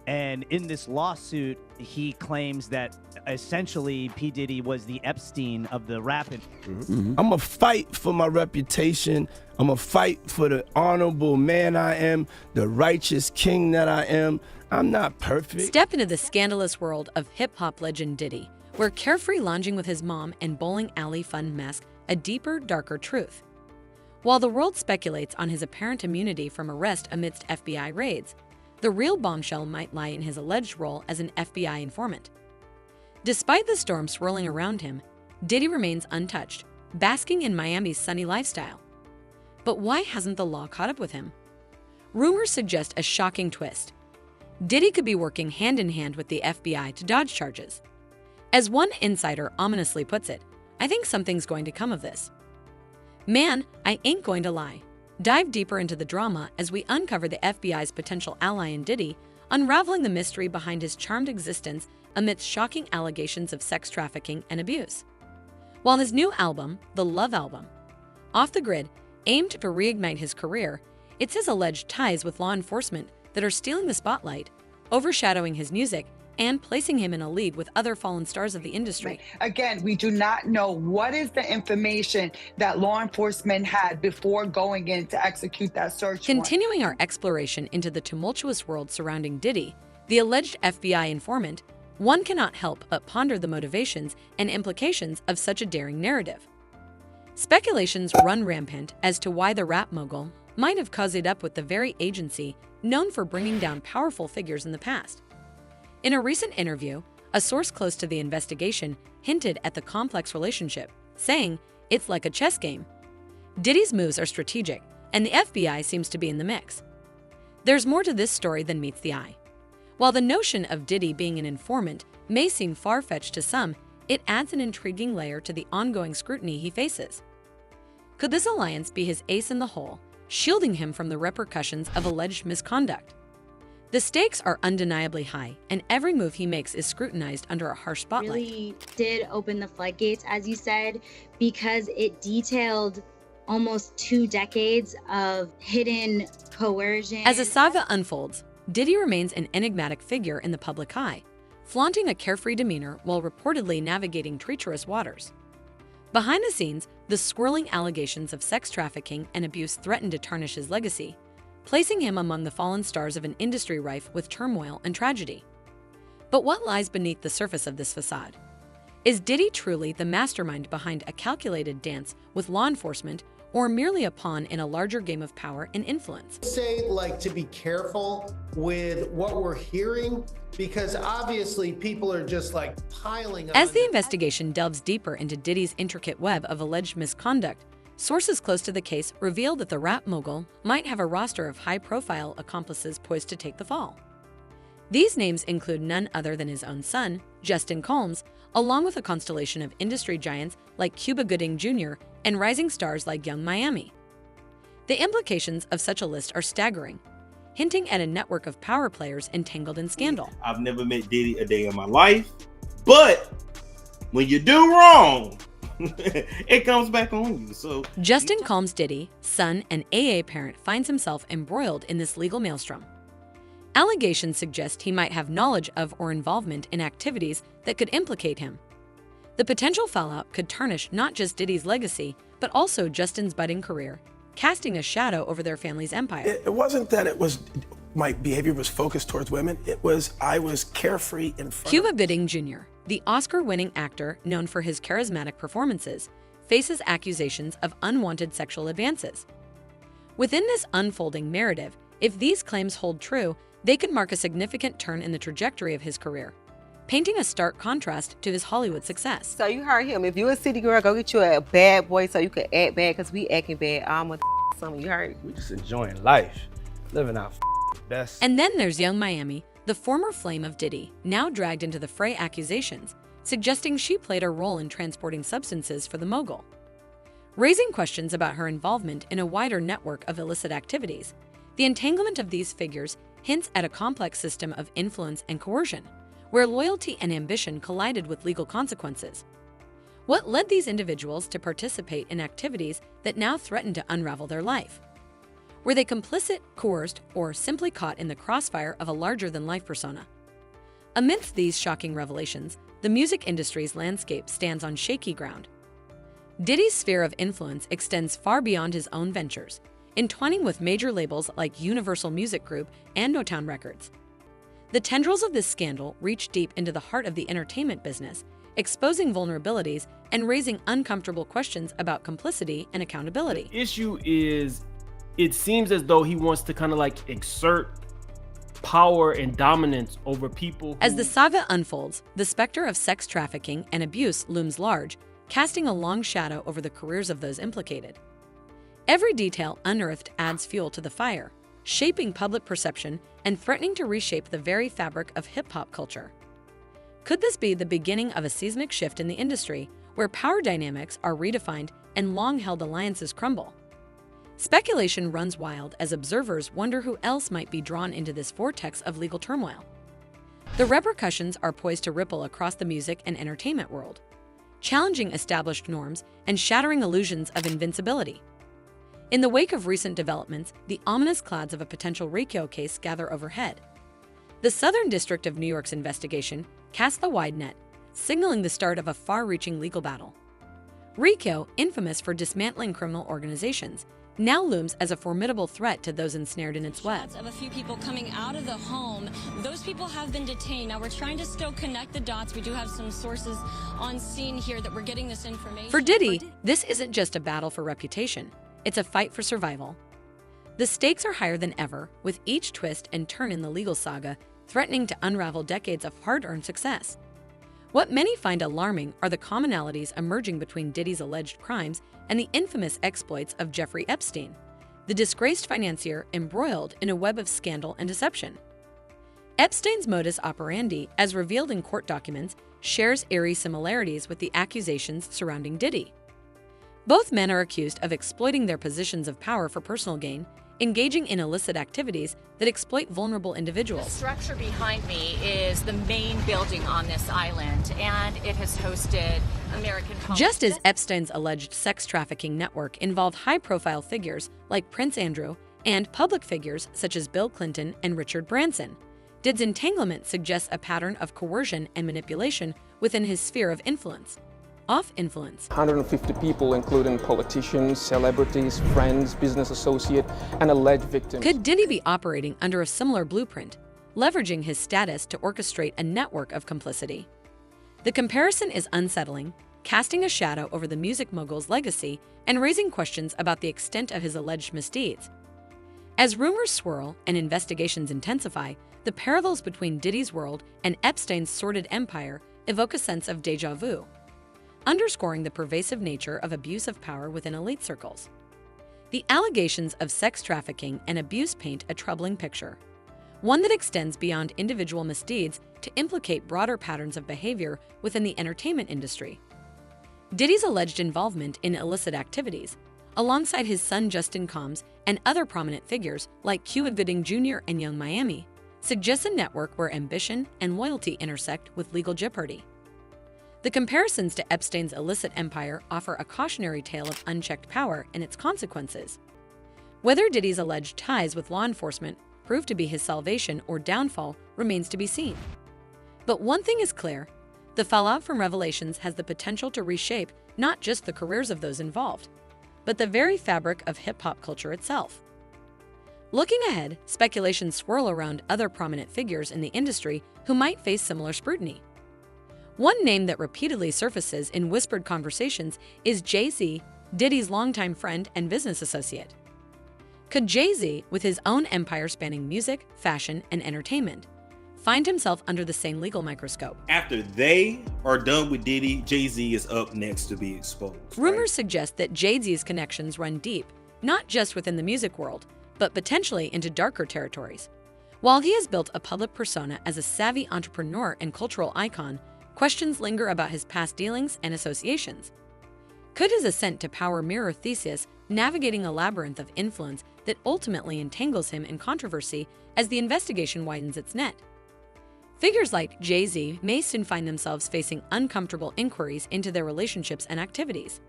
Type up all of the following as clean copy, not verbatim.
And in this lawsuit, he claims that essentially P. Diddy was the Epstein of the rap. I'm gonna fight for my reputation. I'm gonna fight for the honorable man I am, the righteous king that I am. I'm not perfect. Step into the scandalous world of hip-hop legend Diddy, where carefree lounging with his mom and bowling alley fun mask a deeper, darker truth. While the world speculates on his apparent immunity from arrest amidst FBI raids, the real bombshell might lie in his alleged role as an FBI informant. Despite the storm swirling around him, Diddy remains untouched, basking in Miami's sunny lifestyle. But why hasn't the law caught up with him? Rumors suggest a shocking twist. Diddy could be working hand-in-hand with the FBI to dodge charges. As one insider ominously puts it, "I think something's going to come of this." Man, I ain't going to lie. Dive deeper into the drama as we uncover the FBI's potential ally in Diddy, unraveling the mystery behind his charmed existence amidst shocking allegations of sex trafficking and abuse. While his new album, The Love Album, Off the Grid, aimed to reignite his career, it's his alleged ties with law enforcement that are stealing the spotlight, overshadowing his music, and placing him in a league with other fallen stars of the industry. Again, we do not know what is the information that law enforcement had before going in to execute that search warrant. Continuing our exploration into the tumultuous world surrounding Diddy, the alleged FBI informant, one cannot help but ponder the motivations and implications of such a daring narrative. Speculations run rampant as to why the rap mogul might have cozied up with the very agency known for bringing down powerful figures in the past. In a recent interview, a source close to the investigation hinted at the complex relationship, saying, "It's like a chess game." Diddy's moves are strategic, and the FBI seems to be in the mix. There's more to this story than meets the eye. While the notion of Diddy being an informant may seem far-fetched to some, it adds an intriguing layer to the ongoing scrutiny he faces. Could this alliance be his ace in the hole, shielding him from the repercussions of alleged misconduct? The stakes are undeniably high, and every move he makes is scrutinized under a harsh spotlight. Really did open the floodgates, as you said, because it detailed almost 2 decades of hidden coercion. As the saga unfolds, Diddy remains an enigmatic figure in the public eye, flaunting a carefree demeanor while reportedly navigating treacherous waters. Behind the scenes, the swirling allegations of sex trafficking and abuse threaten to tarnish his legacy, placing him among the fallen stars of an industry rife with turmoil and tragedy. But what lies beneath the surface of this facade? Is Diddy truly the mastermind behind a calculated dance with law enforcement, or merely a pawn in a larger game of power and influence? Say, like, to be careful with what we're hearing, because obviously people are just like piling on. As the investigation delves deeper into Diddy's intricate web of alleged misconduct, sources close to the case reveal that the rap mogul might have a roster of high-profile accomplices poised to take the fall. These names include none other than his own son, Justin Combs, along with a constellation of industry giants like Cuba Gooding Jr. and rising stars like Young Miami. The implications of such a list are staggering, hinting at a network of power players entangled in scandal. I've never met Diddy a day in my life, but when you do wrong, it comes back on you. So Justin Combs Diddy, son and AA parent, finds himself embroiled in this legal maelstrom. Allegations suggest he might have knowledge of or involvement in activities that could implicate him. The potential fallout could tarnish not just Diddy's legacy, but also Justin's budding career, casting a shadow over their family's empire. It wasn't that my behavior was focused towards women. I was carefree in front Cuba Gooding Jr., the Oscar-winning actor known for his charismatic performances, faces accusations of unwanted sexual advances. Within this unfolding narrative, if these claims hold true, they could mark a significant turn in the trajectory of his career, painting a stark contrast to his Hollywood success. So you heard him. If you a city girl, go get you a bad boy so you can act bad, because we acting bad. I'm with something. You heard? We just enjoying life, living our best. And then there's Young Miami, the former flame of Diddy, now dragged into the fray accusations, suggesting she played a role in transporting substances for the mogul. Raising questions about her involvement in a wider network of illicit activities, the entanglement of these figures hints at a complex system of influence and coercion, where loyalty and ambition collided with legal consequences. What led these individuals to participate in activities that now threaten to unravel their life? Were they complicit, coerced, or simply caught in the crossfire of a larger-than-life persona? Amidst these shocking revelations, the music industry's landscape stands on shaky ground. Diddy's sphere of influence extends far beyond his own ventures, entwining with major labels like Universal Music Group and Motown Records. The tendrils of this scandal reach deep into the heart of the entertainment business, exposing vulnerabilities and raising uncomfortable questions about complicity and accountability. The issue is, it seems as though he wants to kind of like exert power and dominance over people. As the saga unfolds, the specter of sex trafficking and abuse looms large, casting a long shadow over the careers of those implicated. Every detail unearthed adds fuel to the fire, shaping public perception and threatening to reshape the very fabric of hip-hop culture. Could this be the beginning of a seismic shift in the industry, where power dynamics are redefined and long-held alliances crumble? Speculation runs wild as observers wonder who else might be drawn into this vortex of legal turmoil. The repercussions are poised to ripple across the music and entertainment world, challenging established norms and shattering illusions of invincibility. In the wake of recent developments, the ominous clouds of a potential RICO case gather overhead. The Southern District of New York's investigation casts the wide net, signaling the start of a far-reaching legal battle. RICO, infamous for dismantling criminal organizations, now looms as a formidable threat to those ensnared in its web. Of a few people coming out of the home. Those people have been detained. Now we're trying to still connect the dots. We do have some sources on scene here that we're getting this information. For Diddy, this isn't just a battle for reputation. It's a fight for survival. The stakes are higher than ever, with each twist and turn in the legal saga threatening to unravel decades of hard-earned success. What many find alarming are the commonalities emerging between Diddy's alleged crimes and the infamous exploits of Jeffrey Epstein, the disgraced financier embroiled in a web of scandal and deception. Epstein's modus operandi, as revealed in court documents, shares eerie similarities with the accusations surrounding Diddy. Both men are accused of exploiting their positions of power for personal gain, engaging in illicit activities that exploit vulnerable individuals. The structure behind me is the main building on this island, and it has hosted American politicians. Just as Epstein's alleged sex trafficking network involved high-profile figures like Prince Andrew and public figures such as Bill Clinton and Richard Branson, Diddy's entanglement suggests a pattern of coercion and manipulation within his sphere of influence. Off-influence. 150 people, including politicians, celebrities, friends, business associates, and alleged victims. Could Diddy be operating under a similar blueprint, leveraging his status to orchestrate a network of complicity? The comparison is unsettling, casting a shadow over the music mogul's legacy and raising questions about the extent of his alleged misdeeds. As rumors swirl and investigations intensify, the parallels between Diddy's world and Epstein's sordid empire evoke a sense of déjà vu, underscoring the pervasive nature of abuse of power within elite circles. The allegations of sex trafficking and abuse paint a troubling picture, one that extends beyond individual misdeeds to implicate broader patterns of behavior within the entertainment industry. Diddy's alleged involvement in illicit activities, alongside his son Justin Combs and other prominent figures like Cuba Gooding Jr. and Young Miami, suggests a network where ambition and loyalty intersect with legal jeopardy. The comparisons to Epstein's illicit empire offer a cautionary tale of unchecked power and its consequences. Whether Diddy's alleged ties with law enforcement prove to be his salvation or downfall remains to be seen. But one thing is clear: the fallout from revelations has the potential to reshape not just the careers of those involved, but the very fabric of hip-hop culture itself. Looking ahead, speculations swirl around other prominent figures in the industry who might face similar scrutiny. One name that repeatedly surfaces in whispered conversations is Jay-Z, Diddy's longtime friend and business associate. Could Jay-Z, with his own empire spanning music, fashion, and entertainment, find himself under the same legal microscope? After they are done with Diddy, Jay-Z is up next to be exposed. Rumors suggest that Jay-Z's connections run deep, not just within the music world, but potentially into darker territories. While he has built a public persona as a savvy entrepreneur and cultural icon, questions linger about his past dealings and associations. Could his ascent to power mirror Theseus navigating a labyrinth of influence that ultimately entangles him in controversy as the investigation widens its net? Figures like Jay-Z may soon find themselves facing uncomfortable inquiries into their relationships and activities.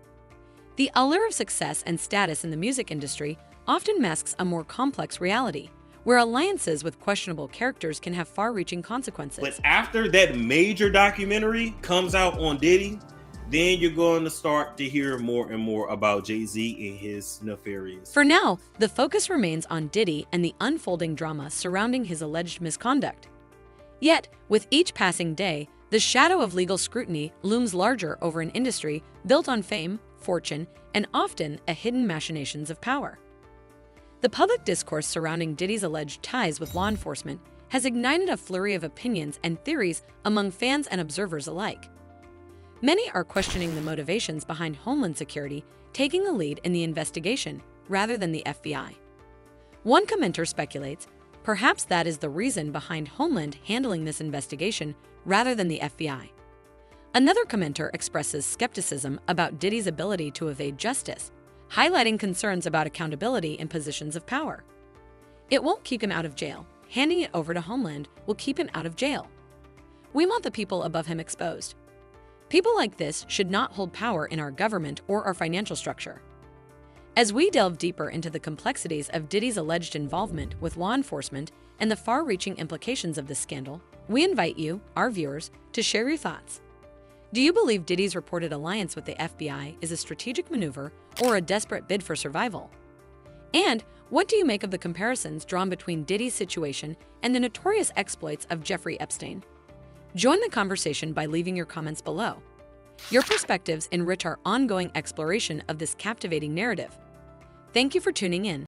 The allure of success and status in the music industry often masks a more complex reality, where alliances with questionable characters can have far-reaching consequences. But after that major documentary comes out on Diddy, then you're going to start to hear more and more about Jay-Z and his nefarious. For now, the focus remains on Diddy and the unfolding drama surrounding his alleged misconduct. Yet, with each passing day, the shadow of legal scrutiny looms larger over an industry built on fame, fortune, and often a hidden machinations of power. The public discourse surrounding Diddy's alleged ties with law enforcement has ignited a flurry of opinions and theories among fans and observers alike. Many are questioning the motivations behind Homeland Security taking a lead in the investigation rather than the FBI. One commenter speculates, perhaps that is the reason behind Homeland handling this investigation rather than the FBI. Another commenter expresses skepticism about Diddy's ability to evade justice, highlighting concerns about accountability in positions of power. It won't keep him out of jail. Handing it over to Homeland will keep him out of jail. We want the people above him exposed. People like this should not hold power in our government or our financial structure. As we delve deeper into the complexities of Diddy's alleged involvement with law enforcement and the far-reaching implications of this scandal, we invite you, our viewers, to share your thoughts. Do you believe Diddy's reported alliance with the FBI is a strategic maneuver or a desperate bid for survival? And what do you make of the comparisons drawn between Diddy's situation and the notorious exploits of Jeffrey Epstein? Join the conversation by leaving your comments below. Your perspectives enrich our ongoing exploration of this captivating narrative. Thank you for tuning in.